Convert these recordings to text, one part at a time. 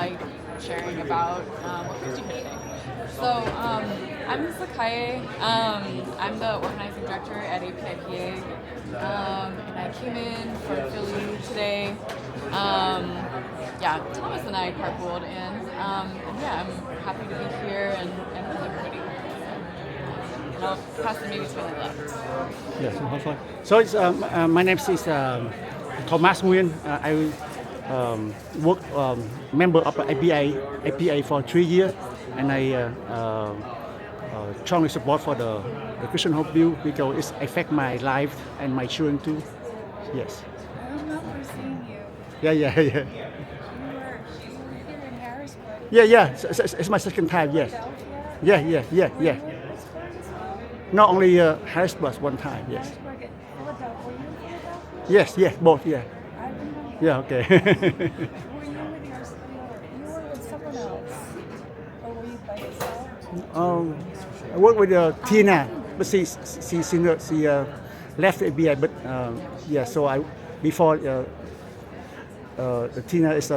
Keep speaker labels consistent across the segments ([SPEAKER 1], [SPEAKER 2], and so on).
[SPEAKER 1] like sharing about what brings you here today. So I'm Sakae. I'm the organizing director at APIPA, and I came in from Philly today. Yeah, Thomas and I carpooled in, and yeah, I'm happy to be here and with everybody. And I'll pass the maybe to my left.
[SPEAKER 2] Yes, hopefully. So it's, my name is Thomas Nguyen. I work member of APA for 3 years, and I strongly support for the Christian Hope Bill because it affect my life and my children too. Yes.
[SPEAKER 3] I remember seeing you.
[SPEAKER 2] Yeah.
[SPEAKER 3] You were here in Harrisburg.
[SPEAKER 2] Yeah. It's my second time. Yes.
[SPEAKER 3] Philadelphia.
[SPEAKER 2] Yeah.
[SPEAKER 3] Were you in Harrisburg as well?
[SPEAKER 2] Not only Harrisburg one time. Yes.
[SPEAKER 3] Harrisburg and Philadelphia. Were you in Philadelphia?
[SPEAKER 2] Yes. Both. Yeah.
[SPEAKER 3] I remember.
[SPEAKER 2] Yeah. Okay.
[SPEAKER 3] Were you with someone else, or were you by yourself?
[SPEAKER 2] I work with Tina, but she left the ABI. But yeah, so I before Tina is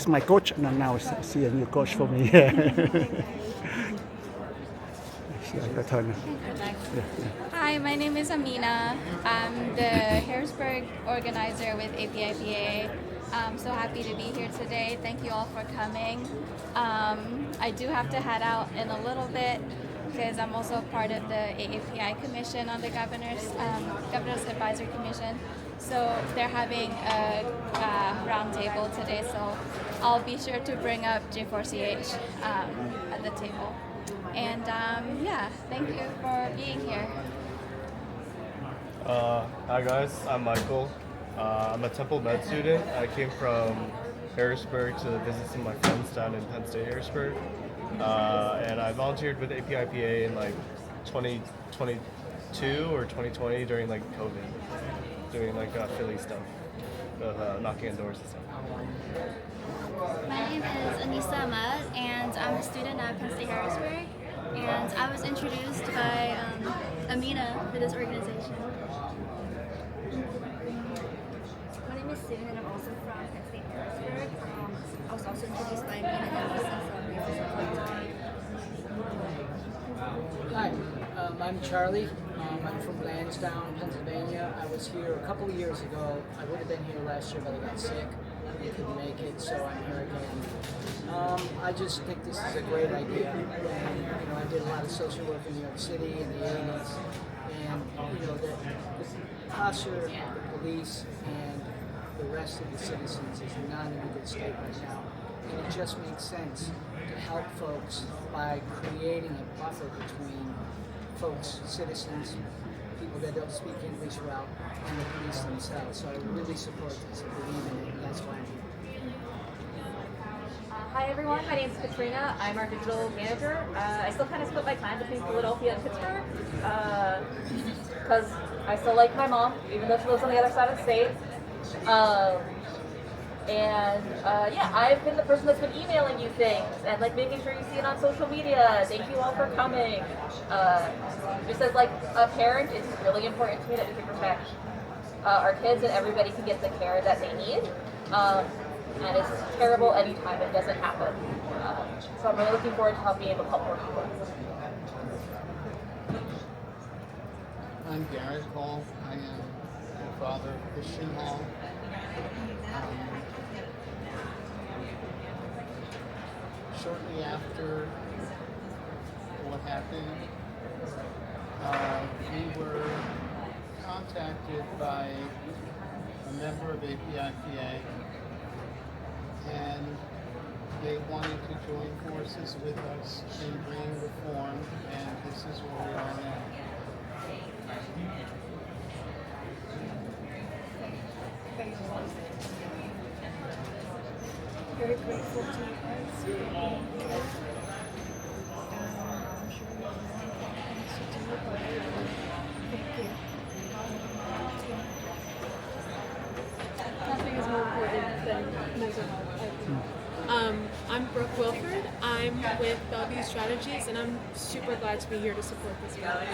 [SPEAKER 2] my coach, and now she's a new coach for me. Her turn.
[SPEAKER 4] Hi, my name is Amina. I'm the Harrisburg organizer with APIPA. I'm so happy to be here today. Thank you all for coming. I do have to head out in a little bit because I'm also part of the AAPI Commission on the Governor's Advisory Commission. So they're having a roundtable today, so I'll be sure to bring up J4CH at the table. And yeah, thank you for being here.
[SPEAKER 5] Hi guys, I'm Michael. I'm a Temple Med student. I came from Harrisburg to visit some of my friends down in Penn State, Harrisburg. And I volunteered with APIPA in like 2022 or 2020 during like COVID, doing like Philly stuff, knocking on doors and stuff.
[SPEAKER 6] My name is Anissa Ahmad, and I'm a student at Penn State Harrisburg. And I was introduced by Amina for this organization.
[SPEAKER 7] My name is Sue, and I'm also from Penn State Harrisburg. I was also introduced by Amina and Lisa, so I'm here for support.
[SPEAKER 8] Hi, I'm Charlie. I'm from Lansdowne, Pennsylvania. I was here a couple of years ago. I would have been here last year, but I got sick. I couldn't make it, so I'm here again. I just think this is a great idea. And, I did a lot of social work in New York City in the 80s. And, the posture of the police and the rest of the citizens is not in a good state right now. And it just makes sense to help folks by creating a buffer between folks, citizens, people that don't speak English well, and the police themselves. So I really support this. I believe in it, and that's why I'm here.
[SPEAKER 9] Hi everyone, my name is Katrina. I'm our digital manager. I still kind of split my time between Philadelphia and Pittsburgh because I still like my mom, even though she lives on the other side of the state. Yeah, I've been the person that's been emailing you things and like making sure you see it on social media. Thank you all for coming. Just as like a parent, it's really important to me that we can protect our kids and everybody can get the care that they need. And it's terrible anytime it doesn't happen. So I'm really looking forward to being able to help more people.
[SPEAKER 10] I'm Garrett Hall. I am the father of Christian Hall. Shortly after what happened, we were contacted by a member of APIPA, and they wanted to join forces with us in bringing reform, and this is where we are now.
[SPEAKER 3] Very grateful to you guys. I'm sure you have things to do, but thank you.
[SPEAKER 11] Nothing is more important than mental health. I'm Brooke Wilford. I'm with Bellevue Strategies, and I'm super glad to be here to support this cause.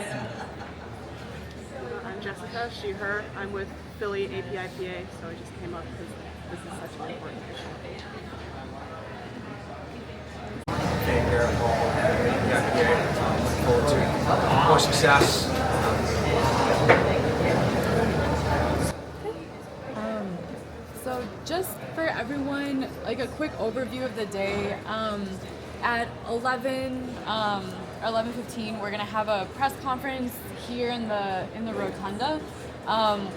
[SPEAKER 12] I'm Jessica, she, her. I'm with Philly APIPA, so I just came up because this is such an important issue.
[SPEAKER 13] being here at Paul and the IPA. Look forward to more success.
[SPEAKER 1] So just for everyone, like a quick overview of the day. At 11:15, we're gonna have a press conference here in the rotunda,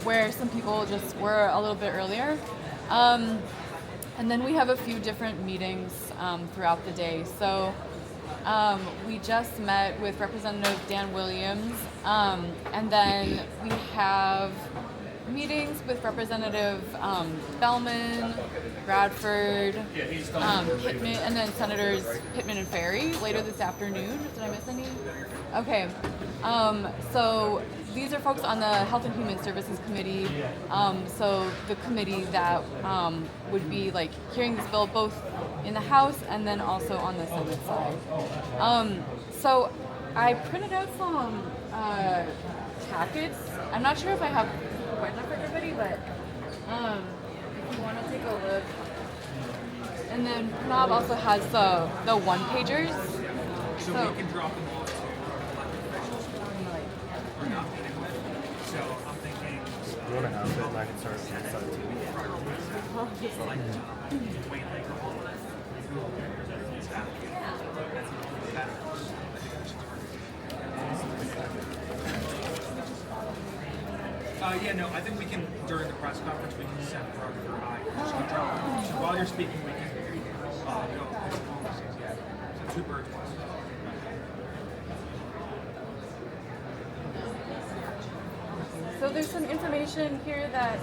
[SPEAKER 1] where some people just were a little bit earlier. And then we have a few different meetings throughout the day. So we just met with Representative Dan Williams, and then we have meetings with Representative Bellman, Bradford, Pittman, and then Senators Pittman and Ferry later this afternoon. Did I miss any? Okay. So these are folks on the Health and Human Services Committee. So the committee that would be like hearing this bill both in the House and then also on the Senate side. So I printed out some packets. I'm not sure if I have quite enough for everybody, but if you want to take a look. And then Pranav also has the one-pagers.
[SPEAKER 14] So we can drop them off to elected officials or not meeting with. So I'm thinking.
[SPEAKER 5] You want to have it and I can start on the side too.
[SPEAKER 14] Wait like a whole staff. Yeah, no, I think we can, during the press conference, we can send for I. So while you're speaking, we can go. So 2 birds, 1 stone.
[SPEAKER 1] So there's some information here that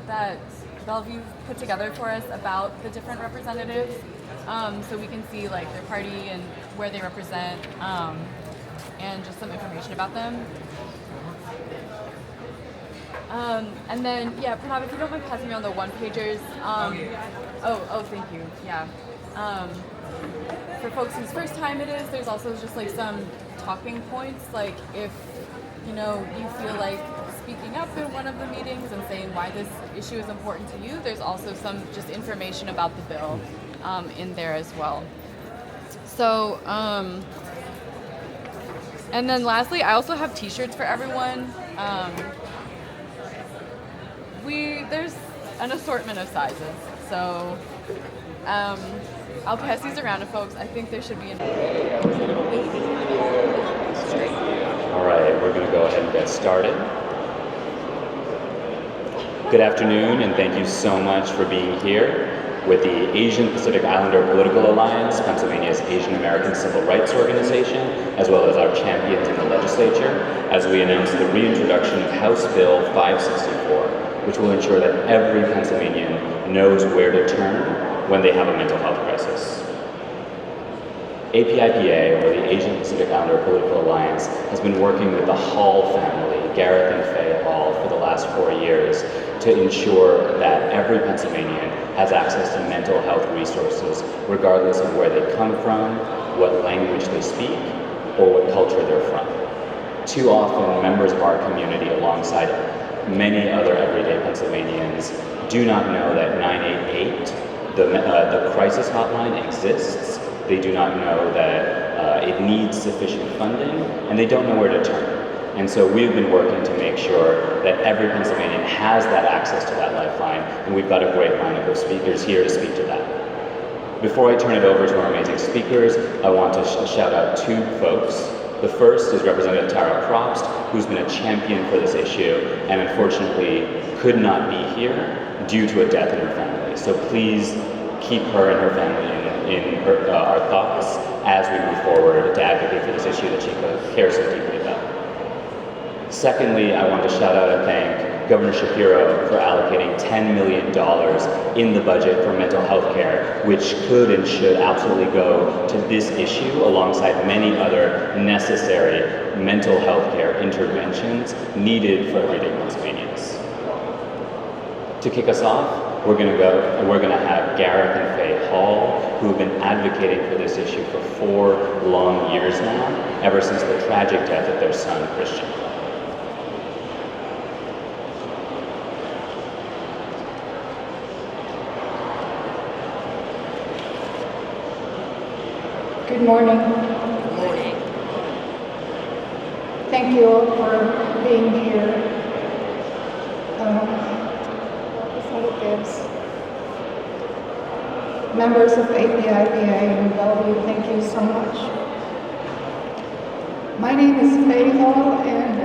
[SPEAKER 1] that Bellevue put together for us about the different representatives, so we can see like their party and where they represent, and just some information about them. And then, yeah, Pranav, if you don't mind passing me on the one-pagers. Thank you. Yeah. For folks whose first time it is, there's also just like some talking points, like if you feel like speaking up in one of the meetings and saying why this issue is important to you. There's also some just information about the bill in there as well. So, and then lastly, I also have T-shirts for everyone. There's an assortment of sizes, so I'll pass these around to folks. I think there should be
[SPEAKER 15] All right, we're going to go ahead and get started. Good afternoon, and thank you so much for being here with the Asian Pacific Islander Political Alliance, Pennsylvania's Asian American Civil Rights Organization, as well as our champions in the legislature, as we announce the reintroduction of House Bill 564, which will ensure that every Pennsylvanian knows where to turn when they have a mental health crisis. APIPA, or the Asian Pacific Islander Political Alliance, has been working with the Hall family, Gareth and Faye Hall, for the last 4 years to ensure that every Pennsylvanian has access to mental health resources, regardless of where they come from, what language they speak, or what culture they're from. Too often, members of our community, alongside many other everyday Pennsylvanians, do not know that 988, the crisis hotline, exists. They do not know that it needs sufficient funding, and they don't know where to turn. And so we've been working to make sure that every Pennsylvanian has that access to that lifeline, and we've got a great lineup of speakers here to speak to that. Before I turn it over to our amazing speakers, I want to shout out 2 folks. The first is Representative Tara Probst, who's been a champion for this issue and unfortunately could not be here due to a death in her family. So please keep her and her family in our thoughts as we move forward to advocate for this issue that she cares so deeply about. Secondly, I want to shout out and thank Governor Shapiro for allocating $10 million in the budget for mental health care, which could and should absolutely go to this issue alongside many other necessary mental health care interventions needed for everyday Pennsylvanians. To kick us off, we're going to have Gareth and Faye Hall, who have been advocating for this issue for 4 long years now, ever since the tragic death of their son, Christian.
[SPEAKER 16] Good morning.
[SPEAKER 17] Good morning.
[SPEAKER 16] Thank you all for being here. Representatives, members of APIPA and Bellevue, thank you so much. My name is Faye Hall, and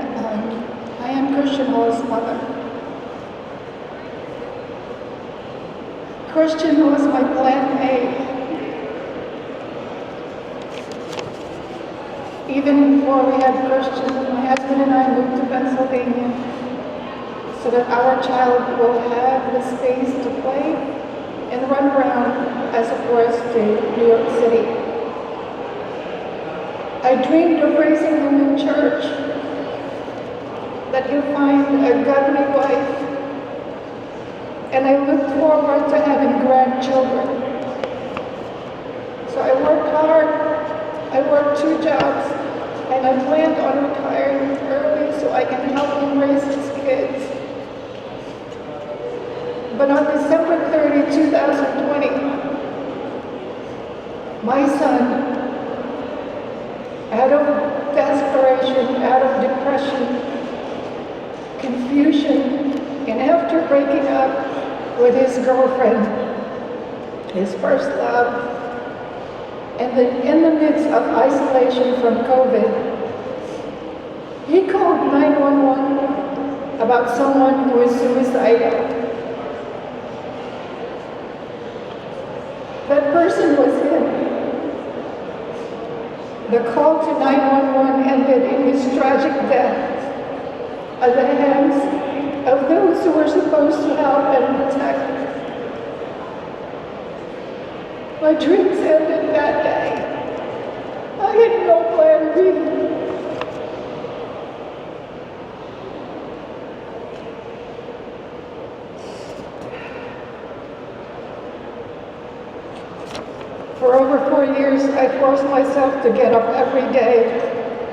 [SPEAKER 16] I am Christian Hall's mother. Christian was my plan A. Even before we had Christian, my husband and I moved to Pennsylvania so that our child will have the space to play and run around as opposed to New York City. I dreamed of raising him in church, that he'll find a godly wife, and I looked forward to having grandchildren. So I worked hard, I worked 2 jobs, and I planned on retiring early so I can help him raise his kids. But on December 30, 2020, my son, out of desperation, out of depression, confusion, and after breaking up with his girlfriend, his first love, and in the midst of isolation from COVID, he called 911 about someone who is suicidal. That person was him. The call to 911 ended in his tragic death at the hands of those who were supposed to help and protect. My dreams ended that day. I had no plan B. For over 4 years, I forced myself to get up every day.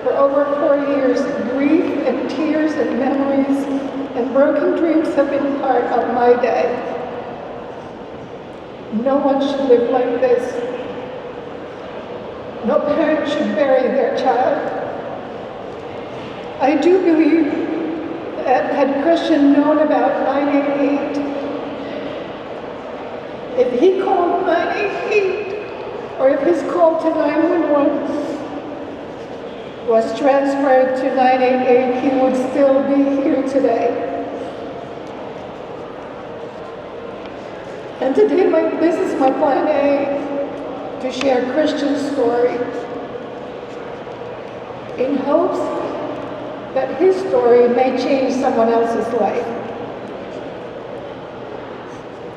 [SPEAKER 16] For over 4 years, grief and tears and memories and broken dreams have been part of my day. No one should live like this. No parent should bury their child. I do believe that had Christian known about 988, if he called 988, or if his call to 911 was transferred to 988, he would still be here today. And today, this is my plan A, to share Christian's story in hopes that his story may change someone else's life.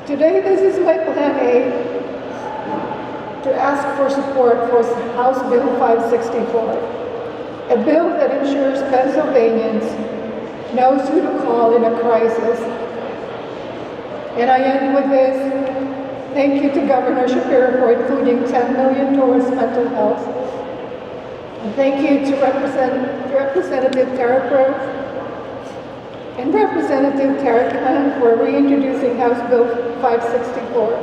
[SPEAKER 16] Today, this is my plan A, to ask for support for House Bill 564, a bill that ensures Pennsylvanians knows who to call in a crisis. And I end with this. Thank you to Governor Shapiro for including $10 million towards mental health. And thank you to Representative Tara Grove and Representative Tara Khan for reintroducing House Bill 564.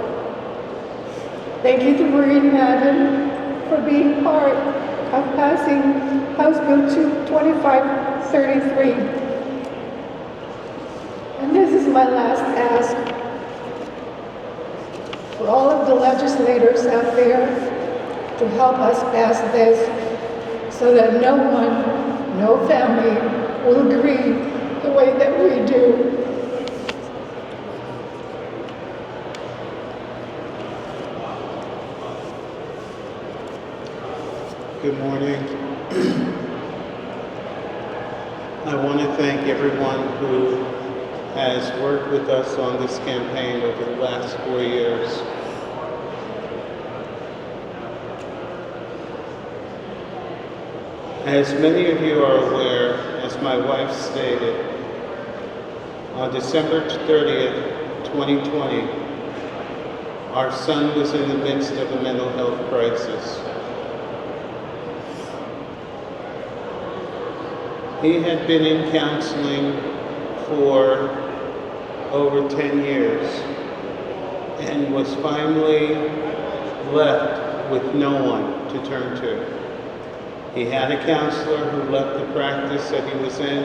[SPEAKER 16] Thank you to Maureen Madden for being part of passing House Bill 2533. And this is my last ask for all of the legislators out there to help us pass this so that no one, no family will grieve the way that we do.
[SPEAKER 10] Good morning. I want to thank everyone who has worked with us on this campaign over the last 4 years. As many of you are aware, as my wife stated, on December 30th, 2020, our son was in the midst of a mental health crisis. He had been in counseling for over 10 years and was finally left with no one to turn to. He had a counselor who left the practice that he was in,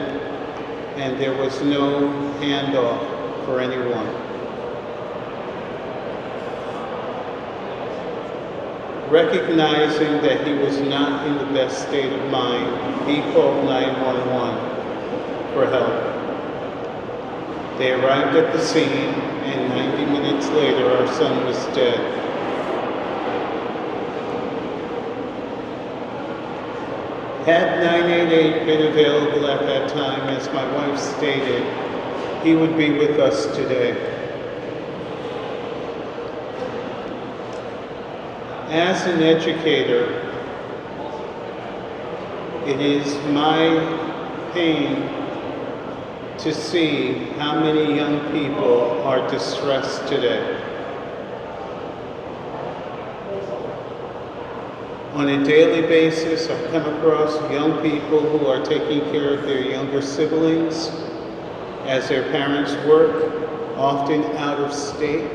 [SPEAKER 10] and there was no handoff for anyone. Recognizing that he was not in the best state of mind, he called 911 for help. They arrived at the scene, and 90 minutes later, our son was dead. Had 988 been available at that time, as my wife stated, he would be with us today. As an educator, it is my pain to see how many young people are distressed today. On a daily basis, I've come across young people who are taking care of their younger siblings as their parents work, often out of state.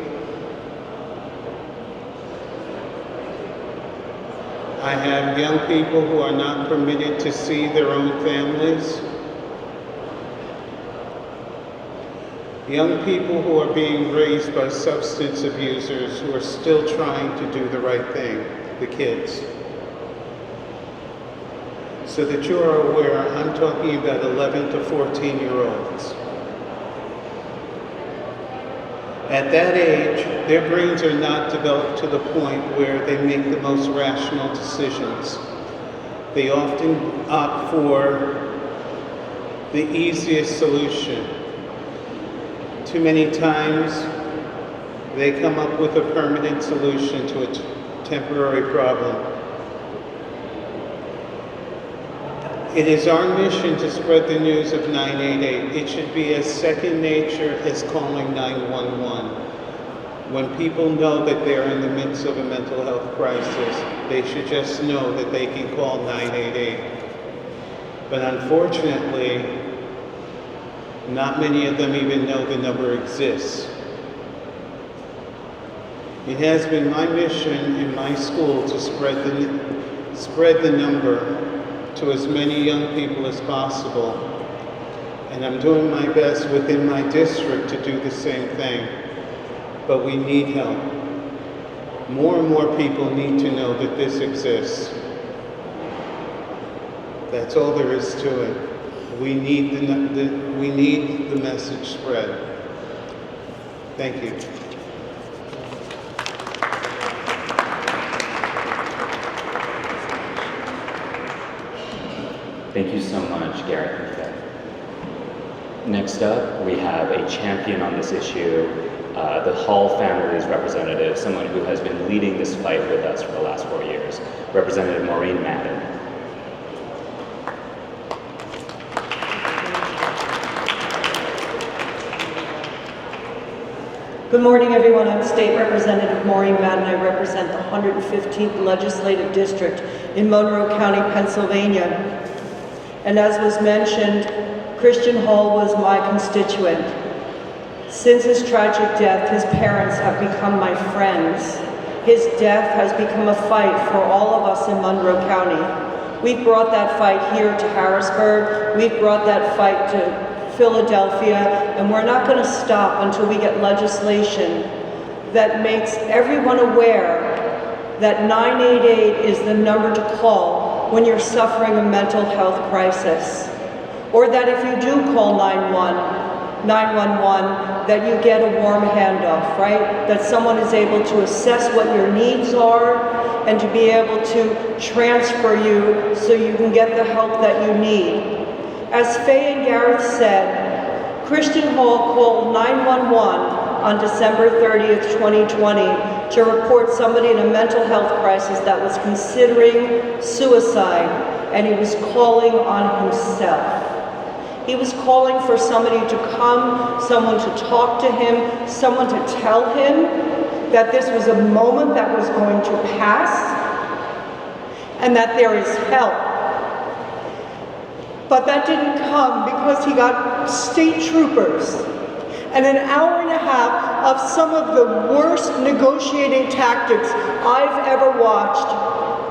[SPEAKER 10] I have young people who are not permitted to see their own families. Young people who are being raised by substance abusers who are still trying to do the right thing, the kids. So that you are aware, I'm talking about 11 to 14-year-olds. At that age, their brains are not developed to the point where they make the most rational decisions. They often opt for the easiest solution. Too many times, they come up with a permanent solution to a temporary problem. It is our mission to spread the news of 988. It should be as second nature as calling 911. When people know that they're in the midst of a mental health crisis, they should just know that they can call 988. But unfortunately, not many of them even know the number exists. It has been my mission in my school to spread the number to as many young people as possible. And I'm doing my best within my district to do the same thing. But we need help. More and more people need to know that this exists. That's all there is to it. We need the message spread. Thank you.
[SPEAKER 15] Thank you so much, Garrett and Faye. Next up, we have a champion on this issue, the Hall family's representative, someone who has been leading this fight with us for the last 4 years, Representative Maureen Madden.
[SPEAKER 17] Good morning, everyone. I'm State Representative Maureen Madden. I represent the 115th Legislative District in Monroe County, Pennsylvania. And as was mentioned, Christian Hall was my constituent. Since his tragic death, his parents have become my friends. His death has become a fight for all of us in Monroe County. We've brought that fight here to Harrisburg. We've brought that fight to Philadelphia, and we're not going to stop until we get legislation that makes everyone aware that 988 is the number to call when you're suffering a mental health crisis. Or that if you do call 911, that you get a warm handoff, right? That someone is able to assess what your needs are and to be able to transfer you so you can get the help that you need. As Faye and Gareth said, Christian Hall called 911 on December 30th, 2020 to report somebody in a mental health crisis that was considering suicide, and he was calling on himself. He was calling for somebody to come, someone to talk to him, someone to tell him that this was a moment that was going to pass and that there is help. But that didn't come because he got state troopers and an hour and a half of some of the worst negotiating tactics I've ever watched.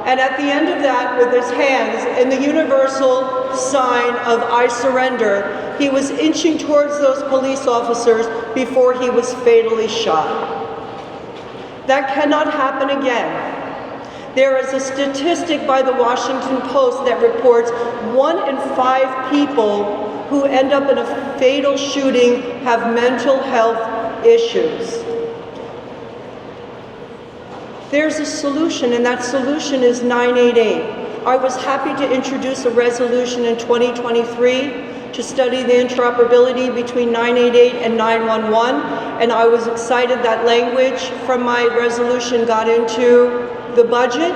[SPEAKER 17] And at the end of that, with his hands in the universal sign of I surrender, he was inching towards those police officers before he was fatally shot. That cannot happen again. There is a statistic by the Washington Post that reports 1 in 5 people who end up in a fatal shooting have mental health issues. There's a solution, and that solution is 988. I was happy to introduce a resolution in 2023 to study the interoperability between 988 and 911, and I was excited that language from my resolution got into the budget.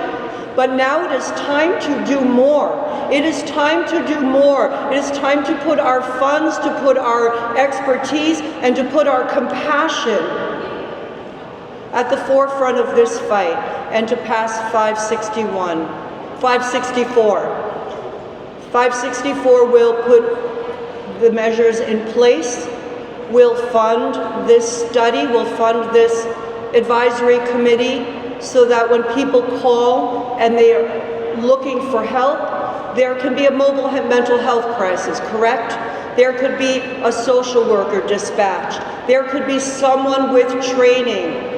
[SPEAKER 17] But now it is time to do more. It is time to do more. It is time to put our funds, to put our expertise, and to put our compassion at the forefront of this fight, and to pass 564. 564 will put the measures in place, will fund this study, will fund this advisory committee, so that when people call and they are looking for help, there can be a mobile mental health crisis, correct? There could be a social worker dispatched. There could be someone with training.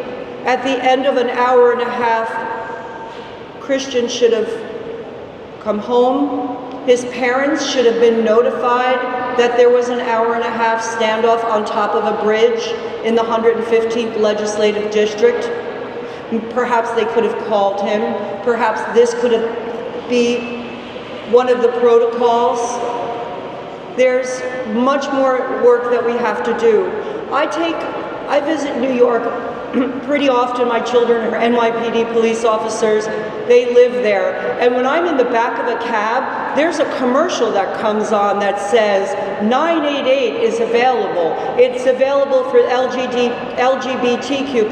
[SPEAKER 17] At the end of an hour and a half, Christian should have come home. His parents should have been notified that there was an hour and a half standoff on top of a bridge in the 115th Legislative District. Perhaps they could have called him. Perhaps this could be one of the protocols. There's much more work that we have to do. I visit New York pretty often. My children are NYPD police officers. They live there. And when I'm in the back of a cab, there's a commercial that comes on that says 988 is available. It's available for LGBTQ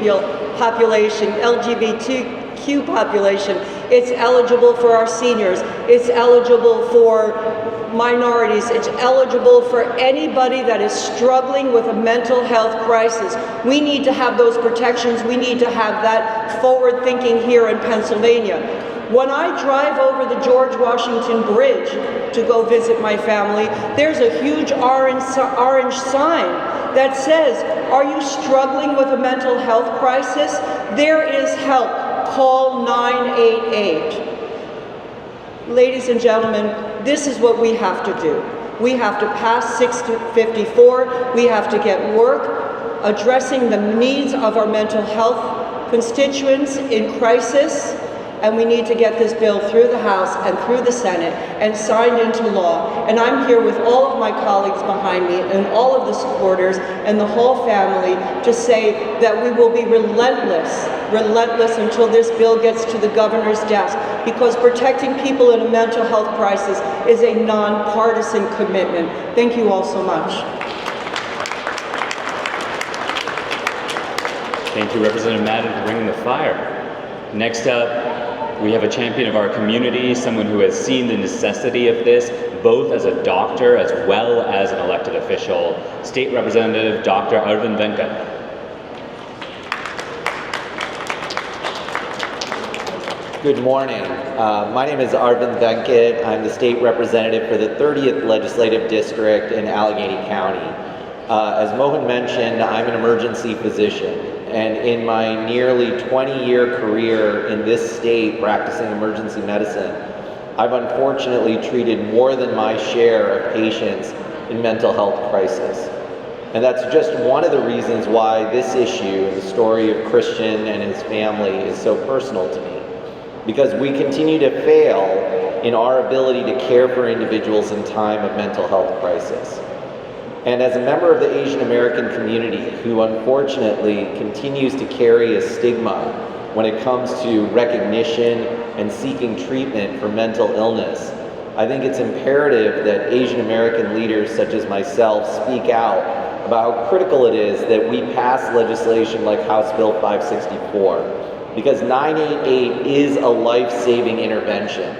[SPEAKER 17] population. It's eligible for our seniors. It's eligible for minorities. It's eligible for anybody that is struggling with a mental health crisis. We need to have those protections. We need to have that forward thinking here in Pennsylvania. When I drive over the George Washington Bridge to go visit my family, there's a huge orange sign that says, are you struggling with a mental health crisis? There is help. Call 988. Ladies and gentlemen, this is what we have to do. We have to pass 654. We have to get work addressing the needs of our mental health constituents in crisis. And we need to get this bill through the House and through the Senate and signed into law. And I'm here with all of my colleagues behind me and all of the supporters and the whole family to say that we will be relentless until this bill gets to the governor's desk, because protecting people in a mental health crisis is a nonpartisan commitment. Thank you all so much.
[SPEAKER 15] Thank you, Representative Madden, for bringing the fire. Next up, we have a champion of our community, someone who has seen the necessity of this, both as a doctor as well as an elected official, State Representative Dr. Arvind Venkat.
[SPEAKER 18] Good morning. My name is Arvind Venkat. I'm the state representative for the 30th Legislative District in Allegheny County. As Mohan mentioned, I'm an emergency physician, and in my nearly 20-year career in this state practicing emergency medicine, I've unfortunately treated more than my share of patients in mental health crisis. And that's just one of the reasons why this issue, the story of Christian and his family, is so personal to me. Because we continue to fail in our ability to care for individuals in time of mental health crisis. And as a member of the Asian American community who unfortunately continues to carry a stigma when it comes to recognition and seeking treatment for mental illness, I think it's imperative that Asian American leaders such as myself speak out about how critical it is that we pass legislation like House Bill 564, because 988 is a life-saving intervention.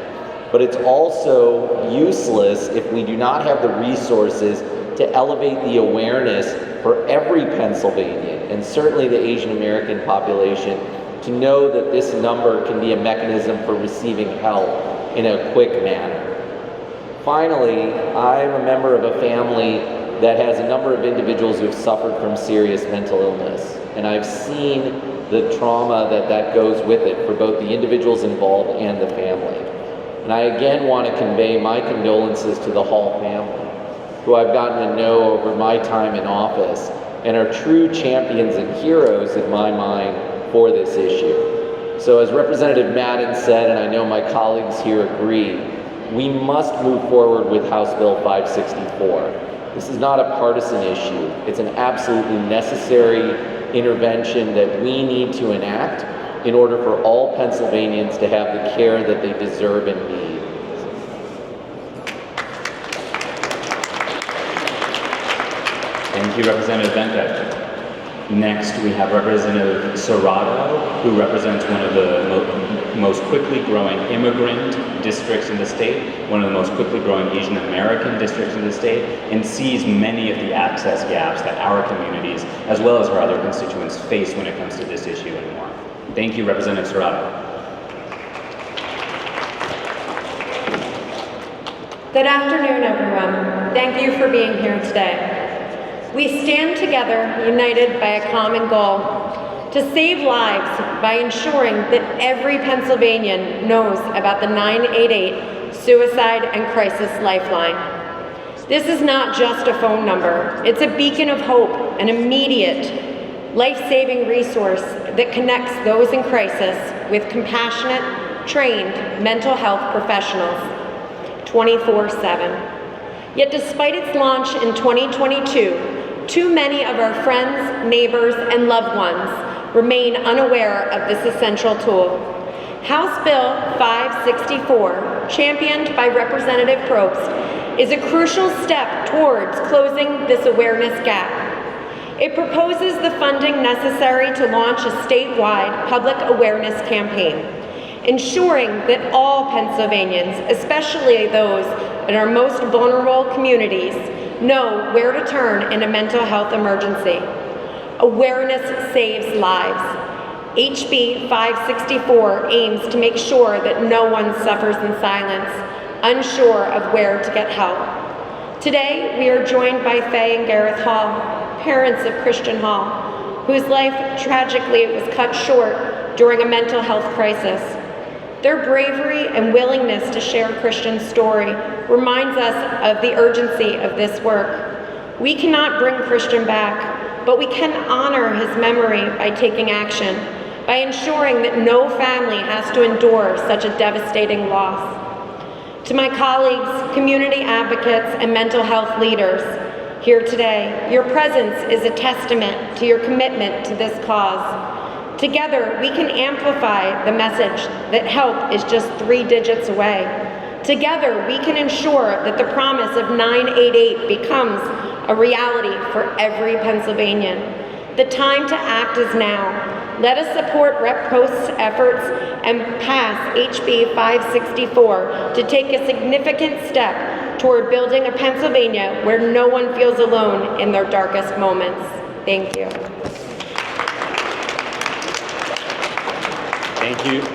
[SPEAKER 18] But it's also useless if we do not have the resources to elevate the awareness for every Pennsylvanian, and certainly the Asian American population, to know that this number can be a mechanism for receiving help in a quick manner. Finally, I'm a member of a family that has a number of individuals who have suffered from serious mental illness, and I've seen the trauma that goes with it for both the individuals involved and the family. And I again want to convey my condolences to the Hall family, who I've gotten to know over my time in office and are true champions and heroes in my mind for this issue. So as Representative Madden said, and I know my colleagues here agree, we must move forward with House Bill 564. This is not a partisan issue. It's an absolutely necessary intervention that we need to enact in order for all Pennsylvanians to have the care that they deserve and need.
[SPEAKER 15] Thank you, Representative Venkat. Next, we have Representative Serrato, who represents one of the most quickly growing immigrant districts in the state, one of the most quickly growing Asian American districts in the state, and sees many of the access gaps that our communities, as well as our other constituents, face when it comes to this issue and more. Thank you, Representative Serrato.
[SPEAKER 19] Good afternoon, everyone. Thank you for being here today. We stand together, united by a common goal, to save lives by ensuring that every Pennsylvanian knows about the 988 Suicide and Crisis Lifeline. This is not just a phone number. It's a beacon of hope, an immediate, life-saving resource that connects those in crisis with compassionate, trained mental health professionals 24/7. Yet despite its launch in 2022, too many of our friends, neighbors, and loved ones remain unaware of this essential tool. House Bill 564, championed by Representative Probst, is a crucial step towards closing this awareness gap. It proposes the funding necessary to launch a statewide public awareness campaign, ensuring that all Pennsylvanians, especially those in our most vulnerable communities, know where to turn in a mental health emergency. Awareness saves lives. HB 564 aims to make sure that no one suffers in silence, unsure of where to get help. Today, we are joined by Faye and Gareth Hall, parents of Christian Hall, whose life tragically was cut short during a mental health crisis. Their bravery and willingness to share Christian's story reminds us of the urgency of this work. We cannot bring Christian back, but we can honor his memory by taking action, by ensuring that no family has to endure such a devastating loss. To my colleagues, community advocates, and mental health leaders here today, your presence is a testament to your commitment to this cause. Together, we can amplify the message that help is just 3 digits away. Together, we can ensure that the promise of 988 becomes a reality for every Pennsylvanian. The time to act is now. Let us support Rep. Post's efforts and pass HB 564 to take a significant step toward building a Pennsylvania where no one feels alone in their darkest moments. Thank you.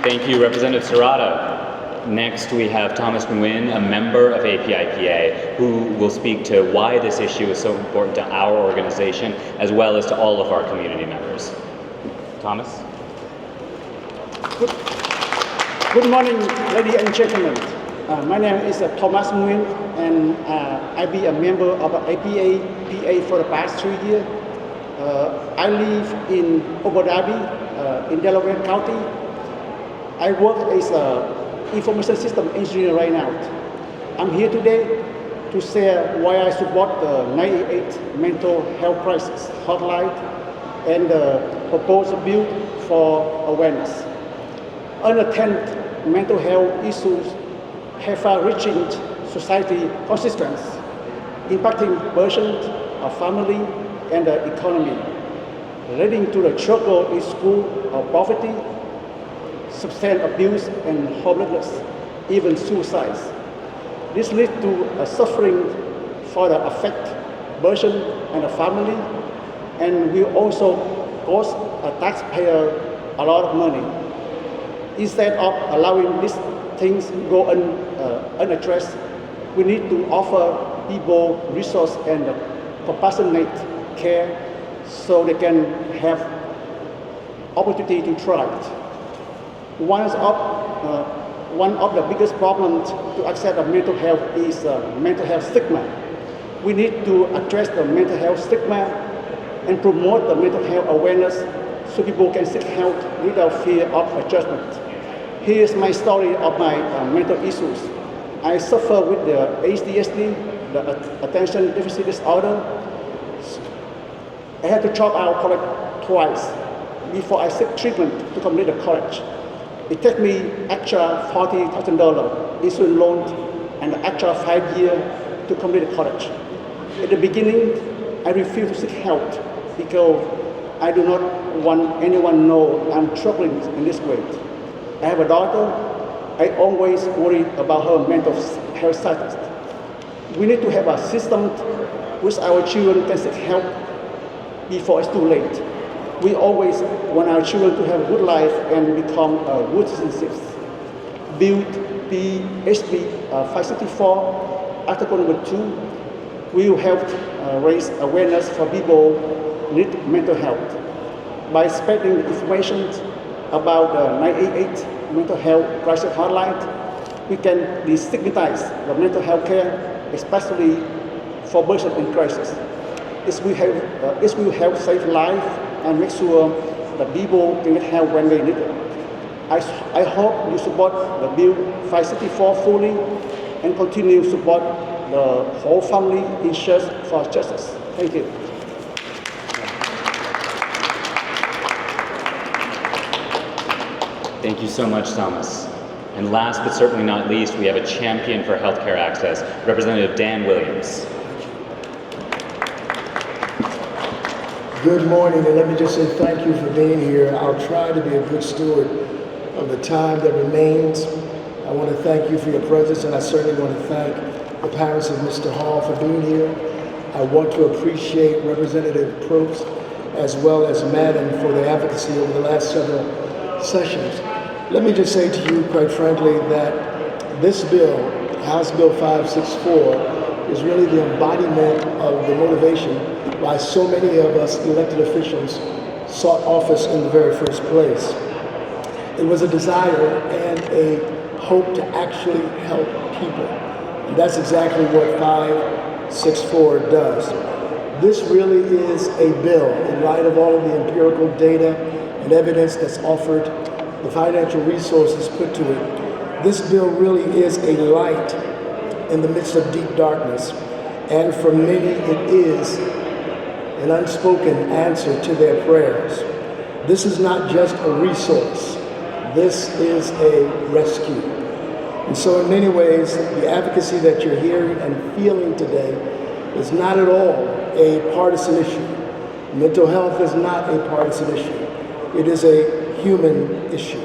[SPEAKER 15] Thank you, Representative Serrato. Next, we have Thomas Nguyen, a member of APIPA, who will speak to why this issue is so important to our organization, as well as to all of our community members. Thomas?
[SPEAKER 2] Good morning, ladies and gentlemen. My name is Thomas Nguyen, and I be a member of APIPA for the past 3 years. I live in Abu Dhabi, in Delaware County. I work as an information system engineer right now. I'm here today to share why I support the 988 mental health crisis hotline and the proposed bill for awareness. Unattended mental health issues have far-reaching society consequences, impacting persons, family, and the economy, leading to the struggle in school of poverty, substance abuse, and homelessness, even suicides. This leads to a suffering for the affected burden and the family, and we also cost a taxpayer a lot of money. Instead of allowing these things go unaddressed, we need to offer people resource and compassionate care so they can have opportunity to thrive. One of the biggest problems to access the mental health is mental health stigma. We need to address the mental health stigma and promote the mental health awareness so people can seek help without fear of judgment. Here is my story of my mental issues. I suffer with the ADHD, the attention deficit disorder. I had to drop out of college twice before I seek treatment to complete the college. It took me extra $40,000 in student loan and an extra 5 years to complete the college. At the beginning, I refused to seek help because I do not want anyone to know I'm struggling in this way. I have a daughter. I always worry about her mental health status. We need to have a system which our children can seek help before it's too late. We always want our children to have a good life and become good citizens. Bill PHB 564, Article number 2, will help raise awareness for people who need mental health. By spreading information about the 988 mental health crisis hotline, we can destigmatize the mental health care, especially for persons in crisis. It will help save lives and make sure that people can get help when they need it. I hope you support the Bill 564 fully and continue to support the whole family in search for justice. Thank you.
[SPEAKER 15] Thank you so much, Thomas. And last but certainly not least, we have a champion for healthcare access, Representative Dan Williams.
[SPEAKER 20] Good morning, and let me just say thank you for being here. I'll try to be a good steward of the time that remains. I want to thank you for your presence, and I certainly want to thank the parents of Mr. Hall for being here. I want to appreciate Representative Probst as well as Madden for their advocacy over the last several sessions. Let me just say to you, quite frankly, that this bill, House Bill 564, is really the embodiment of the motivation why so many of us elected officials sought office in the very first place. It was a desire and a hope to actually help people. And that's exactly what 564 does. This really is a bill in light of all of the empirical data and evidence that's offered, the financial resources put to it. This bill really is a light in the midst of deep darkness. And for many, it is an unspoken answer to their prayers. This is not just a resource. This is a rescue. And so in many ways, the advocacy that you're hearing and feeling today is not at all a partisan issue. Mental health is not a partisan issue. It is a human issue.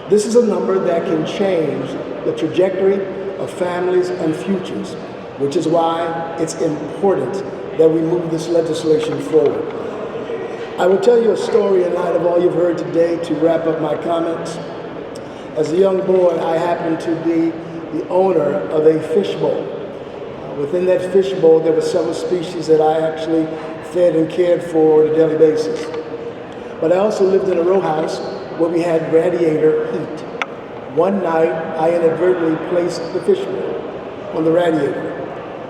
[SPEAKER 20] This is a number that can change the trajectory of families and futures, which is why it's important that we move this legislation forward. I will tell you a story in light of all you've heard today to wrap up my comments. As a young boy, I happened to be the owner of a fishbowl. Within that fishbowl, there were several species that I actually fed and cared for on a daily basis. But I also lived in a row house where we had radiator heat. One night, I inadvertently placed the fishbowl on the radiator.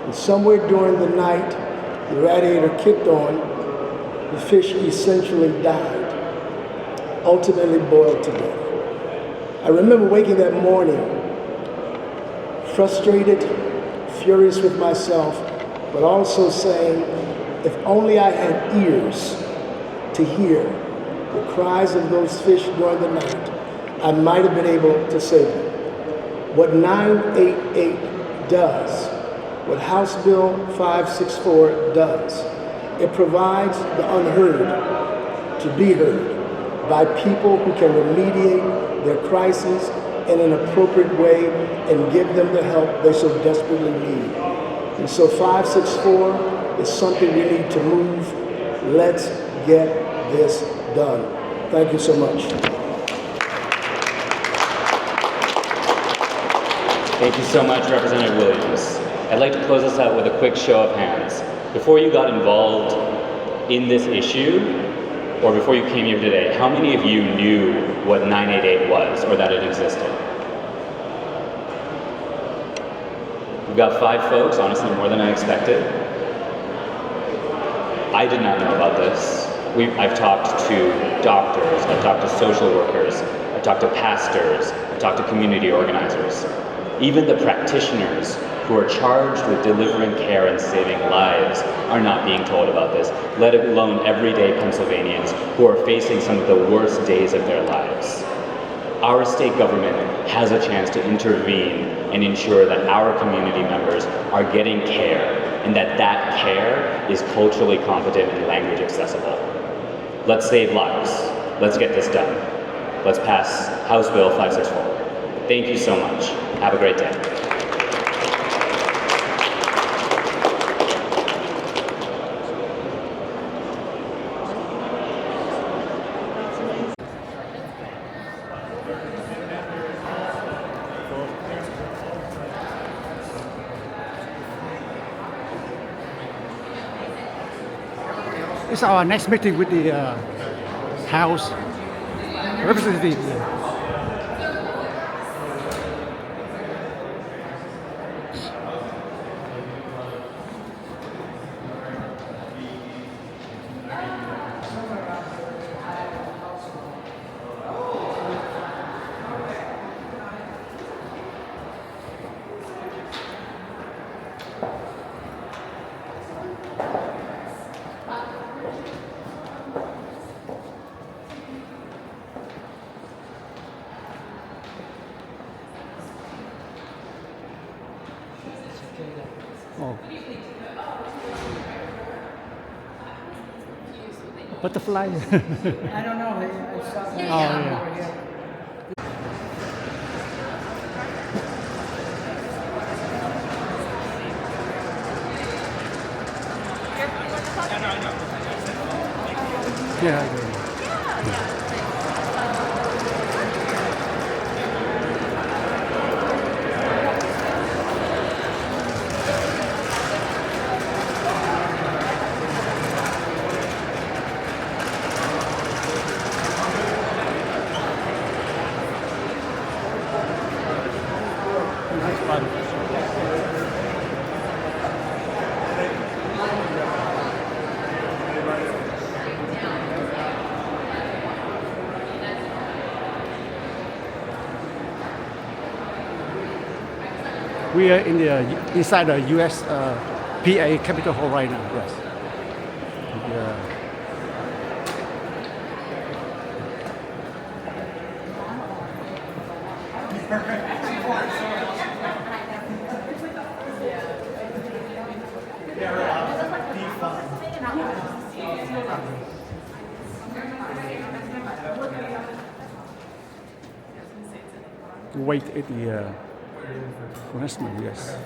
[SPEAKER 20] And somewhere during the night, the radiator kicked on, the fish essentially died, ultimately boiled to death. I remember waking that morning, frustrated, furious with myself, but also saying, if only I had ears to hear the cries of those fish during the night, I might have been able to save them. What 988 does, what House Bill 564 does, it provides the unheard to be heard by people who can remediate their crises in an appropriate way and give them the help they so desperately need. And so 564 is something we need to move. Let's get this done. Thank you so much.
[SPEAKER 15] Thank you so much, Representative Williams. I'd like to close us out with a quick show of hands. Before you got involved in this issue, or before you came here today, how many of you knew what 988 was or that it existed? We've got 5 folks, honestly more than I expected. I did not know about this. I've talked to doctors, I've talked to social workers, I've talked to pastors, I've talked to community organizers. Even the practitioners who are charged with delivering care and saving lives are not being told about this, let alone everyday Pennsylvanians who are facing some of the worst days of their lives. Our state government has a chance to intervene and ensure that our community members are getting care and that care is culturally competent and language accessible. Let's save lives. Let's get this done. Let's pass House Bill 564. Thank you so much. Have a great day.
[SPEAKER 2] It's our next meeting with the House Representative. Oh. Butterfly.
[SPEAKER 8] I don't know. I saw that.
[SPEAKER 2] Oh, yeah. Yeah, I do. We are in the inside the U.S. PA Capitol Hall right now. Yes. Wait at the commencement. Yes.